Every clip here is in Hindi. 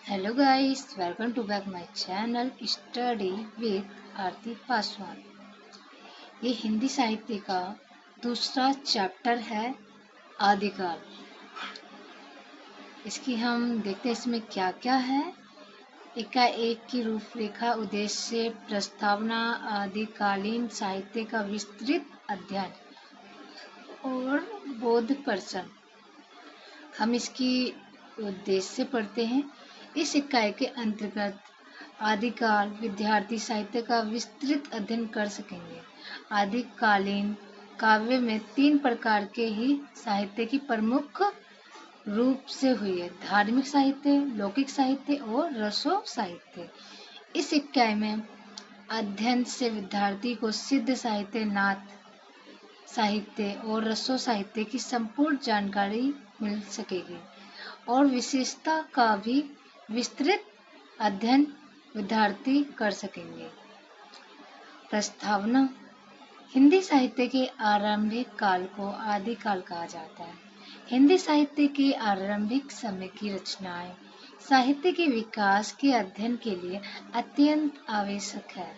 Hello guys, welcome to back my channel study with Aarti Paswan. ये हिंदी साहित्य का दूसरा चैप्टर है आदिकाल। इसकी हम देखते हैं इसमें क्या क्या है। एकाएक की रूपरेखा, उद्देश्य, प्रस्तावना, आदिकालीन साहित्य का विस्तृत अध्ययन और बोध प्रश्न। हम इसकी उद्देश्य पढ़ते हैं। इस इकाई के अंतर्गत आदिकाल विद्यार्थी साहित्य का विस्तृत अध्ययन कर सकेंगे। आदिकालीन काव्य में 3 प्रकार के ही साहित्य की प्रमुख रूप से हुई है: धार्मिक साहित्य, लौकिक साहित्य और रसो साहित्य। इस इकाई में अध्ययन से विद्यार्थी को सिद्ध साहित्य, नाथ साहित्य और रसो साहित्य की संपूर्ण जानकारी मिल सकेगी और विशेषता का भी विस्तृत अध्ययन विद्यार्थी कर सकेंगे। प्रस्तावना: हिंदी साहित्य के आरंभिक काल को आदिकाल कहा जाता है। हिंदी साहित्य के आरंभिक समय की रचनाएं साहित्य के विकास के अध्ययन के लिए अत्यंत आवश्यक है,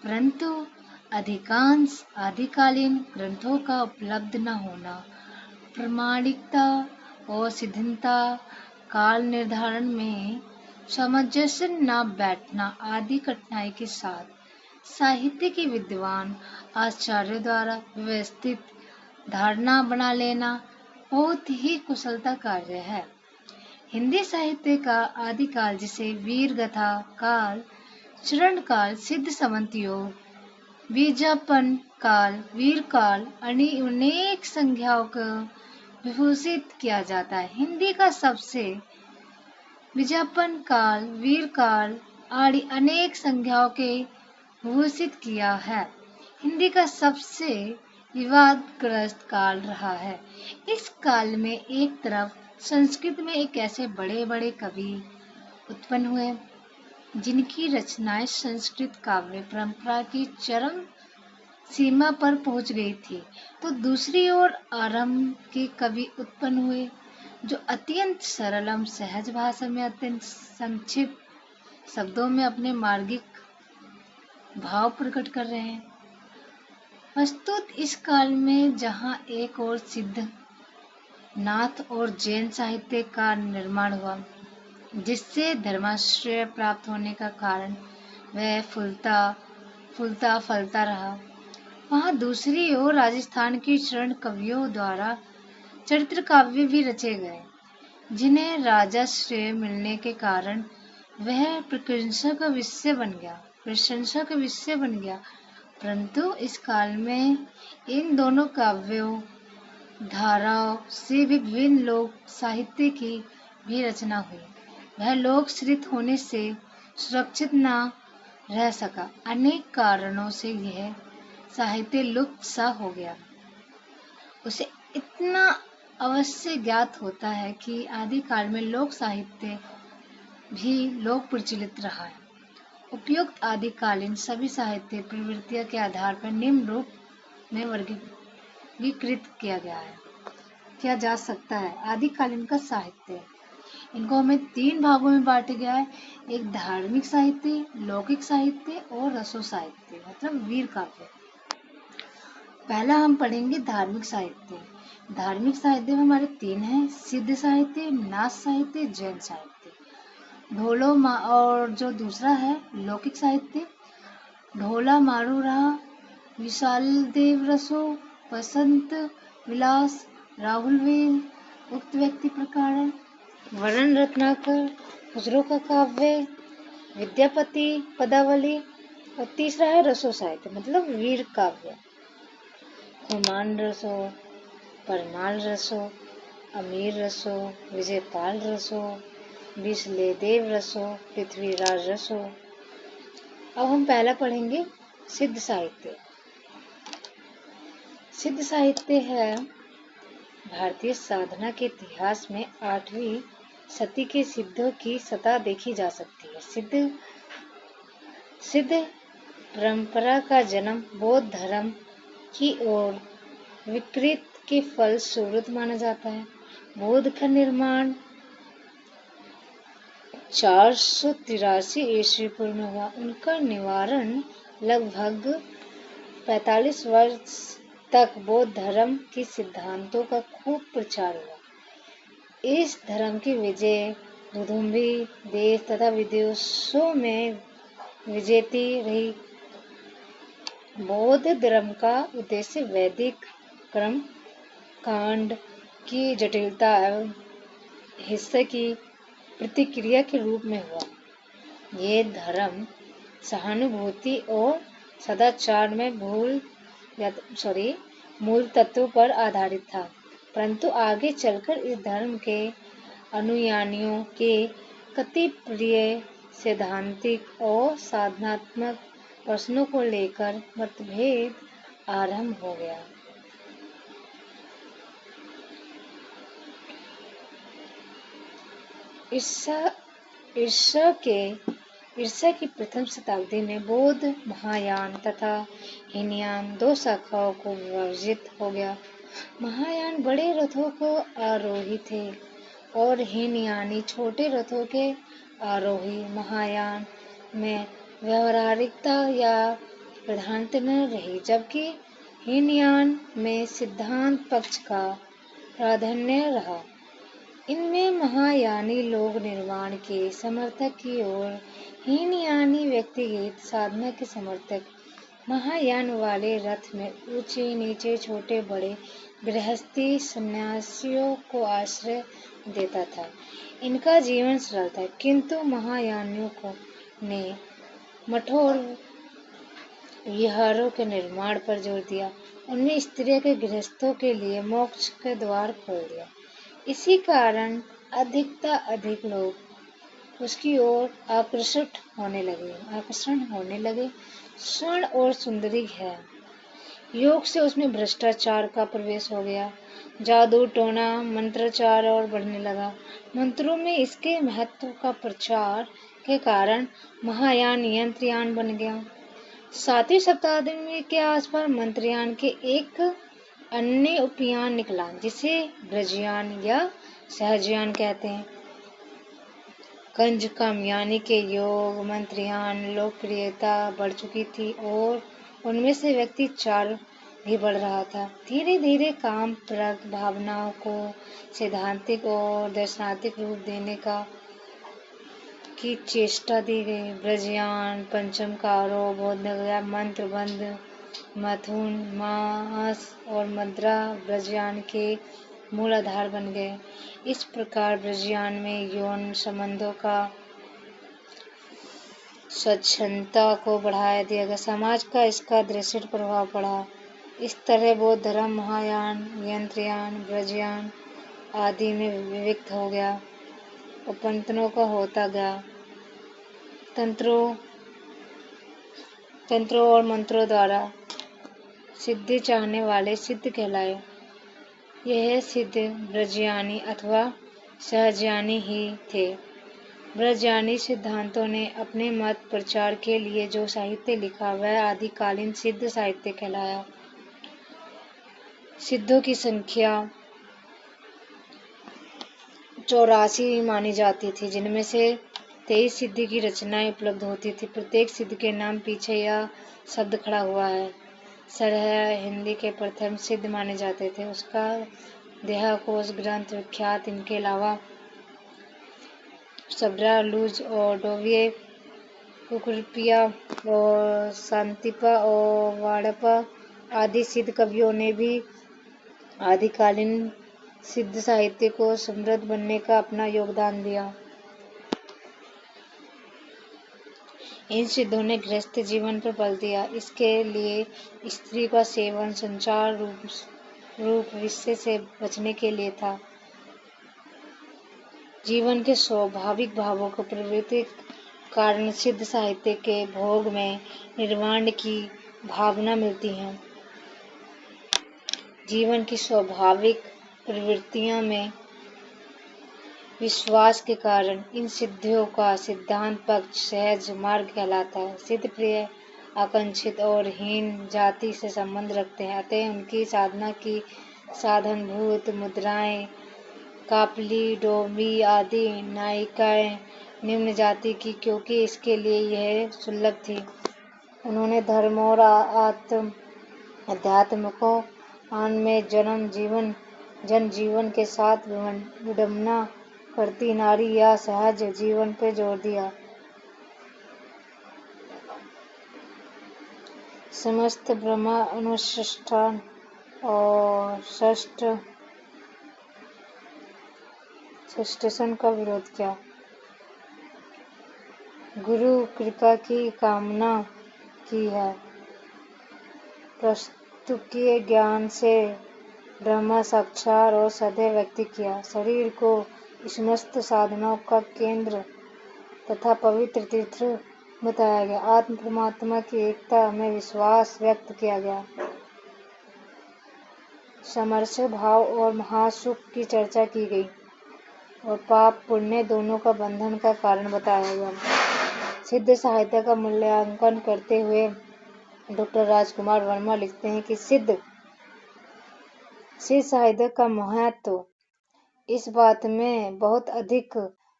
परंतु अधिकांश आदिकालीन ग्रंथों का उपलब्ध न होना, प्रामाणिकता और सिद्धता, काल निर्धारण में सामंजस्य न बैठना आदि कठिनाई के साथ साहित्य के विद्वान आचार्यों द्वारा व्यवस्थित धारणा बना लेना बहुत ही कुशलता कार्य है। हिंदी साहित्य का आदिकाल, जिसे वीर गाथा काल, चरण काल, सिद्ध समंत योग, बीजापन काल, वीर काल, अनेक संज्ञाओं को विभूषित किया जाता है। हिंदी का सबसे बीजापन काल, वीर काल आदि अनेक संज्ञाओं के विभूषित किया है। हिंदी का सबसे विवादग्रस्त काल रहा है। इस काल में एक तरफ संस्कृत में एक ऐसे बड़े बड़े कवि उत्पन्न हुए जिनकी रचनाएं संस्कृत काव्य परंपरा की चरम सीमा पर पहुंच गई थी, तो दूसरी ओर आरंभ के कवि उत्पन्न हुए जो अत्यंत सरल एवं सहज भाषा में अत्यंत संक्षिप्त शब्दों में अपने मार्गिक भाव प्रकट कर रहे हैं। वस्तुत इस काल में जहां एक और सिद्ध, नाथ और जैन साहित्य का निर्माण हुआ, जिससे धर्माश्रय प्राप्त होने का कारण वह फूलता फलता रहा, वहां दूसरी ओर राजस्थान के चरण कवियों द्वारा चरित्र काव्य भी रचे गए, जिन्हें राजाश्रय मिलने के कारण वह प्रशंसा का विषय बन गया। परंतु इस काल में इन दोनों काव्यों धाराओं से विभिन्न लोक साहित्य की भी रचना हुई। वह लोक श्रित होने से सुरक्षित न रह सका। अनेक कारणों से यह साहित्य लुप्त सा हो गया। उसे इतना अवश्य ज्ञात होता है कि आदिकाल में लोक साहित्य भी लोक प्रचलित रहा है। उपयुक्त आदिकालीन सभी साहित्य प्रवृत्तियों के आधार पर निम्न रूप में वर्गीकृत किया जा सकता है। आदिकालीन का साहित्य, इनको हमें 3 भागों में बांटा गया है: एक धार्मिक साहित्य, लौकिक साहित्य और रसो साहित्य, मतलब वीर काव्य। पहला हम पढ़ेंगे धार्मिक साहित्य। धार्मिक साहित्य में हमारे 3 हैं: सिद्ध साहित्य, नाथ साहित्य, जैन साहित्य। और जो दूसरा है लौकिक साहित्य, ढोला मारू रहा, विशाल देव रसो, वसंत विलास, राहुल वेल, उक्त व्यक्ति प्रकार, वरण रत्नाकर, खुसरो का काव्य, विद्यापति पदावली। और तीसरा है रसो साहित्य, मतलब वीर काव्य, खुमान रसो, परमाल रसो, अमीर रसो, विजयपाल रसो, विश्लेदेव रसो, पृथ्वीराज रसो। अब हम पहला पढ़ेंगे सिद्ध साहित्य। सिद्ध साहित्य है भारतीय साधना के इतिहास में 8वीं सदी के सिद्धों की सत्ता देखी जा सकती है। सिद्ध परंपरा का जन्म बौद्ध धर्म की ओर विकृत के फल स्वरूप माना जाता है। बौद्ध का निर्माण 483 ईस्वी पूर्व में हुआ। उनका निवारण लगभग 45 वर्ष तक बौद्ध धर्म के सिद्धांतों का खूब प्रचार हुआ। इस धर्म की विजय दुदुम्बी देश तथा विदेशों में विजेती रही। बौद्ध धर्म का उद्देश्य वैदिक कर्म कांड की जटिलता एवं हिस्से की प्रतिक्रिया के रूप में हुआ। ये धर्म सहानुभूति और सदाचार में मूल तत्वों पर आधारित था, परंतु आगे चलकर इस धर्म के अनुयायियों के कतिपय सैद्धांतिक और साधनात्मक प्रश्नों को लेकर मतभेद आरंभ हो गया। ईसा की प्रथम शताब्दी में बौद्ध महायान तथा हीनयान दो शाखाओं को विभाजित हो गया। महायान बड़े रथों को आरोही थे और हीनयानी छोटे रथों के आरोही। महायान में व्यवहारिकता या प्रधानता न रही, जबकि हीनयान में सिद्धांत पक्ष का प्राधान्य रहा। इनमें महायानी लोग निर्माण के समर्थक की ओर, हीनयानी व्यक्तिगत साधना के समर्थक। महायान वाले रथ में ऊंचे नीचे छोटे बड़े गृहस्थी सन्यासियों को आश्रय देता था। इनका जीवन सरल था, किंतु महायानियों ने मठों और विहारों के निर्माण पर जोर दिया। उन्हें स्त्रियों के गृहस्थों के लिए मोक्ष के द्वार खोल दिया। इसी कारण अधिक लोग उसकी ओर आकर्षण होने लगे। स्वर्ण और सुंदरी है योग से उसमें भ्रष्टाचार का प्रवेश हो गया। जादू टोना मंत्रोच्चार और बढ़ने लगा। मंत्रों में इसके महत्व का प्रचार के कारण महायान यंत्रयान बन गया। 7वीं शताब्दी के आसपास मंत्रयान के एक अन्य उपयान निकला, जिसे ब्रजयान या सहजयान कहते हैं। कंजकम यानी के योग मंत्रयान लोकप्रियता बढ़ चुकी थी और उनमें से व्यक्ति चार भी बढ़ रहा था। धीरे धीरे काम परक भावनाओं को सैद्धांतिक और दर्शनात्मक रूप देने की चेष्टा दी गई। ब्रजयान पंचमकारों बौद्ध गया मंत्रबंध मथुन मास और मुद्रा ब्रजयान के मूल आधार बन गए। इस प्रकार ब्रजयान में यौन संबंधों का स्वच्छंदता को बढ़ाया दिया गया। समाज का इसका दृश्य प्रभाव पड़ा। इस तरह बौद्ध धर्म महायान यंत्रयान ब्रजयान आदि में विभक्त हो गया और पंथों का होता गया। तंत्रों और मंत्रों द्वारा सिद्धि चाहने वाले सिद्ध कहलाए। यह सिद्ध ब्रजयानी अथवा सहजयानी ही थे। ब्रजयानी सिद्धांतों ने अपने मत प्रचार के लिए जो साहित्य लिखा वह आदिकालीन सिद्ध साहित्य कहलाया। सिद्धों की संख्या 84 मानी जाती थी, जिनमें से 23 सिद्धि की रचनाएं उपलब्ध होती थी। प्रत्येक सिद्ध के नाम पीछे यह शब्द खड़ा हुआ है। सरह हिंदी के प्रथम सिद्ध माने जाते थे। उसका देहाकोश ग्रंथ विख्यात। इनके अलावा सबरा लूज और डोविये कुकुरपिया और शांतिपा और वाड़पा आदि सिद्ध कवियों ने भी आदिकालीन सिद्ध साहित्य को समृद्ध बनने का अपना योगदान दिया। इन सिद्धों ने गृहस्थ जीवन पर बल दिया। इसके लिए स्त्री का सेवन संचार रूप विषय से बचने के लिए था। जीवन के स्वाभाविक भावों को प्रवृत्ति कारण सिद्ध साहित्य के भोग में निर्वाण की भावना मिलती है। जीवन की स्वाभाविक प्रवृत्तियों में विश्वास के कारण इन सिद्धियों का सिद्धांत पक्ष सहज मार्ग कहलाता है। सिद्ध प्रिय आकांक्षित और हीन जाति से संबंध रखते हैं, अतः उनकी साधना की साधनभूत मुद्राएं कापली डोमी आदि नायिकाएं निम्न जाति की, क्योंकि इसके लिए यह सुलभ थी। उन्होंने धर्म और अध्यात्म को आन में जनजीवन के साथ विडंबना करती नारी या सहज जीवन पर जोर दिया। समस्त ब्रह्मानुष्ठान और षष्ठसन का विरोध किया। गुरु कृपा की कामना की है। प्रस्तुकीय ज्ञान से ब्रह्म साक्षात और सदैव व्यक्त किया। शरीर को समस्त साधनाओं का केंद्र तथा पवित्र तीर्थ बताया गया। आत्म परमात्मा की एकता में विश्वास व्यक्त किया गया। समरस भाव और महासुख की चर्चा की गई और पाप पुण्य दोनों का बंधन का कारण बताया गया। सिद्ध साहित्य का मूल्यांकन करते हुए डॉक्टर राजकुमार वर्मा लिखते हैं कि सिद्ध साहित्य का महत्व इस बात में बहुत अधिक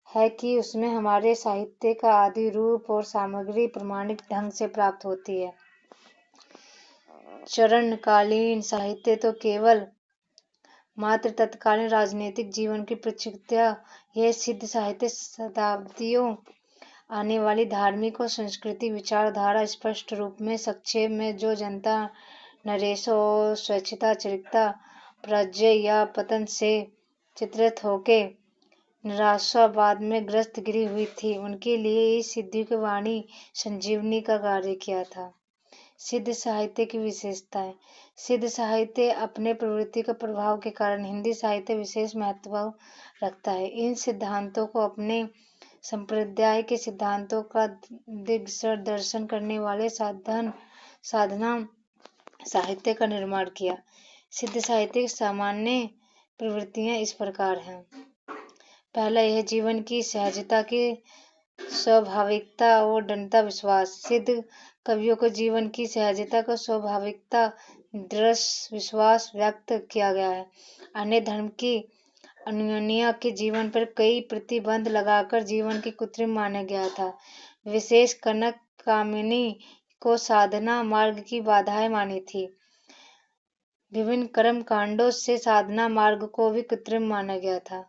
है कि उसमें हमारे साहित्य का आदि रूप और सामग्री प्रमाणिक ढंग से प्राप्त होती है। चरणकालीन साहित्य तो केवल मात्र तत्कालीन राजनीतिक जीवन की प्रत्यक्षता। यह सिद्ध साहित्य शताब्दियों आने वाली धार्मिक और सांस्कृतिक विचारधारा स्पष्ट रूप में संक्षेप में जो जनता नरेश और स्वच्छता चरित्रता पराजय या पतन से चित्रित होके निराशावाद में ग्रस्त गिरी हुई थी, उनके लिए इस सिद्धि की वाणी संजीवनी का कार्य किया था। सिद्ध साहित्य की विशेषताएं। सिद्ध साहित्य अपने प्रवृत्ति का प्रभाव के कारण हिंदी साहित्य विशेष महत्व रखता है। इन सिद्धांतों को अपने संप्रदाय के सिद्धांतों का दिग्दर्शन करने वाले साधना साहित्य का निर्माण किया। सिद्ध साहित्य की सामान्य प्रवृत्तियां इस प्रकार हैं। पहला, यह जीवन की सहजता की स्वाभाविकता और दृढ़ता विश्वास। सिद्ध कवियों को जीवन की सहजता को स्वाभाविकता दृढ़ विश्वास व्यक्त किया गया है। अन्य धर्म की अनुयायियों के जीवन पर कई प्रतिबंध लगाकर जीवन की कृत्रिम माना गया था। विशेष कनक कामिनी को साधना मार्ग की बाधाएं मानी थी। विभिन्न कर्म कांडों से साधना मार्ग को भी कृत्रिम माना गया था।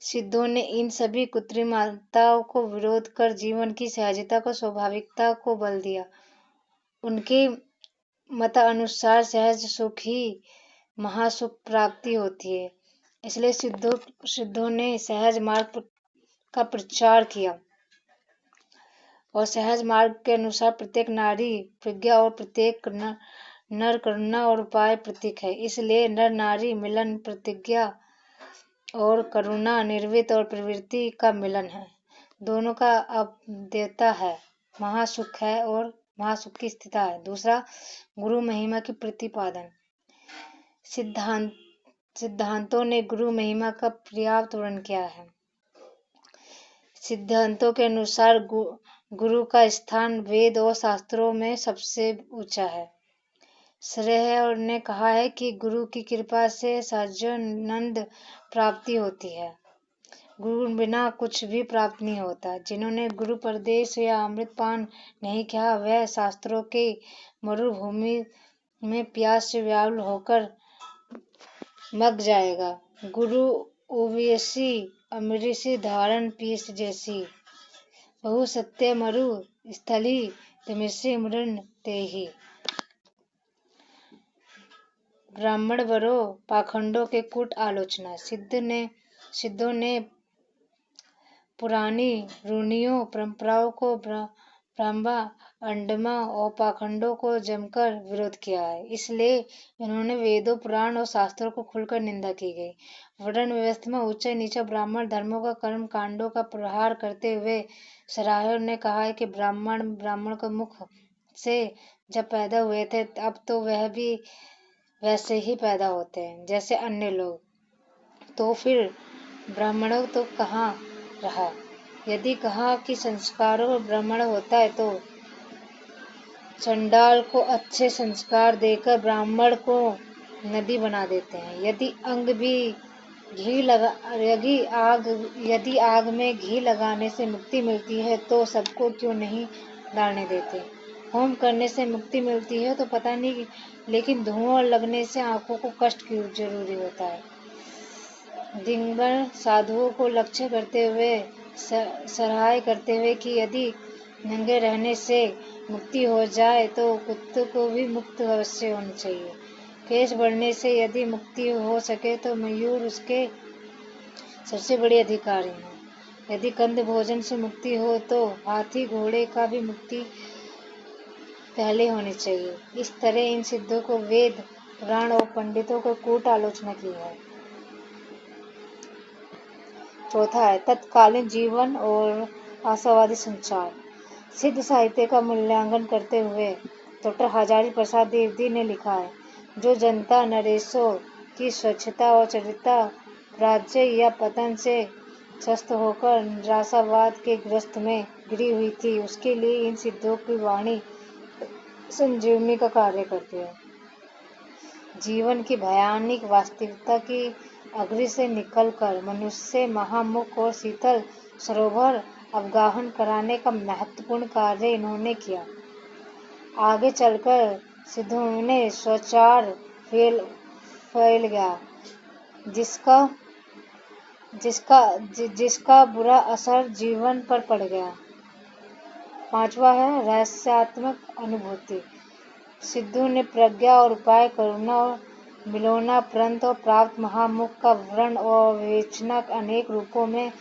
सिद्धों ने इन सभी कृत्रिमताओं को विरोध कर जीवन की सहजता को स्वाभाविकता को बल दिया। उनके मतानुसार सहज सुख ही महासुख प्राप्ति होती है। इसलिए सिद्धों ने सहज मार्ग का प्रचार किया और सहज मार्ग के अनुसार प्रत्येक नारी प्रज्ञा और प्रत्येक नर करुणा और उपाय प्रतीक है। इसलिए नर नारी मिलन प्रतिज्ञा और करुणा निर्वित और प्रवृत्ति का मिलन है। दोनों का अद्वैता है, महासुख है और महासुख की स्थिति है। दूसरा, गुरु महिमा की प्रतिपादन। सिद्धांतों ने गुरु महिमा का पर्याप्त वर्णन किया है। सिद्धांतों के अनुसार गुरु का स्थान वेद और शास्त्रों में सबसे ऊंचा है। श्रेय ने कहा है कि गुरु की कृपा से सच्चिदानंद प्राप्ति होती है। गुरु बिना कुछ भी प्राप्त नहीं होता। जिन्होंने गुरु प्रदेश या अमृतपान नहीं किया, वह शास्त्रों के मरुभूमि में प्यास से व्याकुल होकर मग जाएगा। गुरु ओवैसी अमृषि धारण पीस जैसी, बहु सत्य मरु स्थली तमिसी मृण तेहि। ब्राह्मण वरो पाखंडों के कूट आलोचना। सिद्धों ने पुरानी रूढ़ियों परंपराओं को ब्रह्मा अंडमा और पाखंडों को जमकर विरोध किया है। इसलिए इन्होंने वेदों पुराण और शास्त्रों को खुलकर निंदा की गई। वर्ण व्यवस्था में ऊंचा नीचा ब्राह्मण धर्मों का कर्म कांडों का प्रहार करते हुए सराहयों ने कहा है कि ब्राह्मण को मुख से जब पैदा हुए थे, अब तो वह भी वैसे ही पैदा होते हैं जैसे अन्य लोग। तो फिर ब्राह्मणों तो कहाँ रहा? यदि कहा कि संस्कारों में ब्राह्मण होता है तो चंडाल को अच्छे संस्कार देकर ब्राह्मण को नदी बना देते हैं। यदि अंग भी घी लगा यदि आग में घी लगाने से मुक्ति मिलती है तो सबको क्यों नहीं डालने देते। होम करने से मुक्ति मिलती है तो पता नहीं, लेकिन धुआं लगने से आंखों को कष्ट क्यों जरूरी होता है। दिगंबर साधुओं को लक्ष्य करते हुए सराहना करते हुए कि यदि नंगे रहने से मुक्ति हो जाए तो कुत्ते को भी मुक्त अवश्य होनी चाहिए। केश बढ़ने से यदि मुक्ति हो सके तो मयूर उसके सबसे बड़े अधिकारी हैं। यदि कंद भोजन से मुक्ति हो तो हाथी घोड़े का भी मुक्ति पहले होनी चाहिए। इस तरह इन सिद्धों को वेद पुराण और पंडितों को कूट आलोचना की है। चौथा है तत्कालीन जीवन और आशावादी संचार। सिद्ध साहित्य का मूल्यांकन करते हुए डॉक्टर हजारी प्रसाद द्विवेदी ने लिखा है, जो जनता नरेशों की स्वच्छता और चरित्रता राज्य या पतन से स्वस्थ होकर निराशावाद के ग्रस्त में गिरी हुई थी, उसके लिए इन सिद्धों की वाणी संजीवनी का कार्य करती है। जीवन की भयानक वास्तविकता की अग्नि से निकलकर मनुष्य महामुख और शीतल सरोवर अवगाहन कराने का महत्वपूर्ण कार्य इन्होंने किया। आगे चलकर सिद्धों में स्वचार फैल गया, जिसका बुरा असर जीवन पर पड़ गया। पांचवा है रहस्यात्मक अनुभूति। सिद्धों ने प्रज्ञा और उपाय, करुणा और मिलोनापंथ और प्राप्त महामुख का वर्णन और विवेचना अनेक रूपों में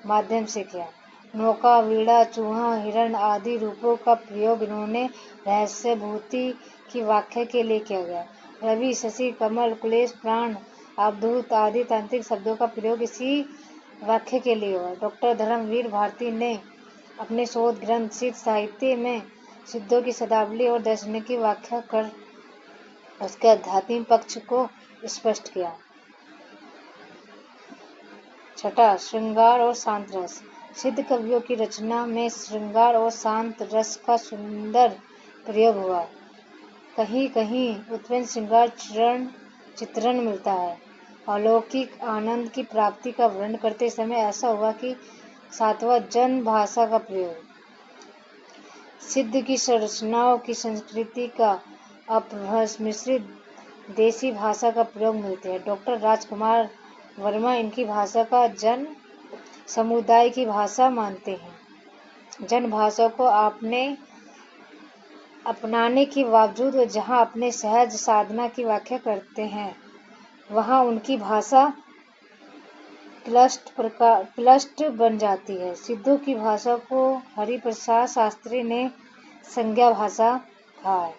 माध्यम से किया। नौका, वीणा, चूहा, हिरण आदि रूपों का प्रयोग इन्होंने रहस्यभूति की व्याख्या के लिए किया गया। रवि, शशि, कमल, कुलेश, प्राण, अवधूत आदि तांत्रिक शब्दों का प्रयोग इसी व्याख्या के लिए हुआ। डॉक्टर धर्मवीर भारती ने अपने शोध ग्रंथ सिद्ध साहित्य में सिद्धों की शब्दावली और दर्शन की व्याख्या कर उसके आध्यात्मिक पक्ष को स्पष्ट किया। छठा, श्रृंगार और शांत रस। सिद्ध कवियों की रचना में श्रृंगार और शांत रस का सुंदर प्रयोग हुआ। कहीं कहीं उत्पन्न श्रृंगार चित्रण मिलता है। अलौकिक आनंद की प्राप्ति का वर्णन करते समय ऐसा हुआ कि सातवां, जन भाषा का प्रयोग। सिद्ध की संरचनाओं की संस्कृति का अपभ्रंशित देसी भाषा का प्रयोग मिलते हैं। डॉक्टर राजकुमार वर्मा इनकी भाषा का जन समुदाय की भाषा मानते हैं। जन भाषा को अपनाने के बावजूद जहाँ अपने सहज साधना की व्याख्या करते हैं, वहाँ उनकी भाषा क्लिष्ट बन जाती है। सिद्धों की भाषा को हरिप्रसाद शास्त्री ने संज्ञा भाषा कहा है।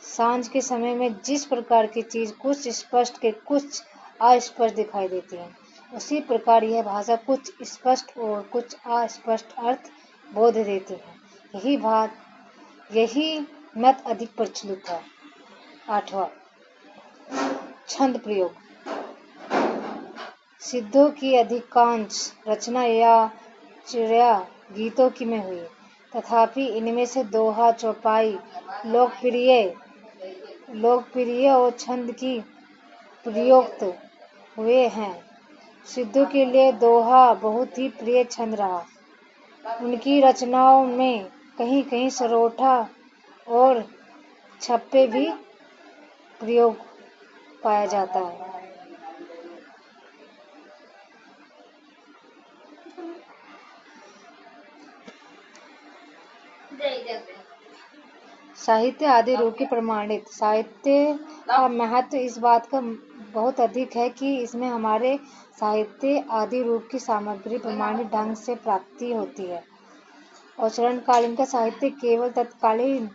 सांझ के समय में जिस प्रकार की चीज कुछ स्पष्ट के कुछ अस्पष्ट दिखाई देती है, उसी प्रकार यह भाषा कुछ स्पष्ट और कुछ अस्पष्ट अर्थ बोध देती है। यही मत अधिक प्रचलित है। आठवां, छंद प्रयोग। सिद्धों की अधिकांश रचना या चिड़िया गीतों की में हुई, तथापि इनमें से दोहा, चौपाई लोकप्रिय और छंद की प्रयुक्त हुए हैं। सिद्धों के लिए दोहा बहुत ही प्रिय छंद रहा। उनकी रचनाओं में कहीं कहीं सरोठा और छप्पे भी प्रयोग पाया जाता है। साहित्य आदि रूप की प्रमाणित। साहित्य का महत्व इस बात का बहुत अधिक है कि इसमें हमारे साहित्य आदि रूप की सामग्री प्रमाणित ढंग से प्राप्ति होती है। और चरणकालीन का साहित्य केवल तत्कालीन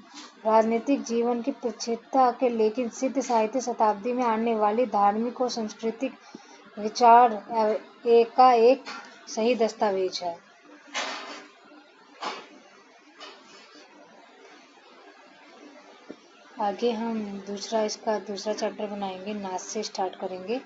राजनीतिक जीवन की प्रचित्रता के, लेकिन सिद्ध साहित्य शताब्दी में आने वाली धार्मिक और सांस्कृतिक विचार का एक सही दस्तावेज है। आगे हम दूसरा चैप्टर बनाएंगे, नाच से स्टार्ट करेंगे।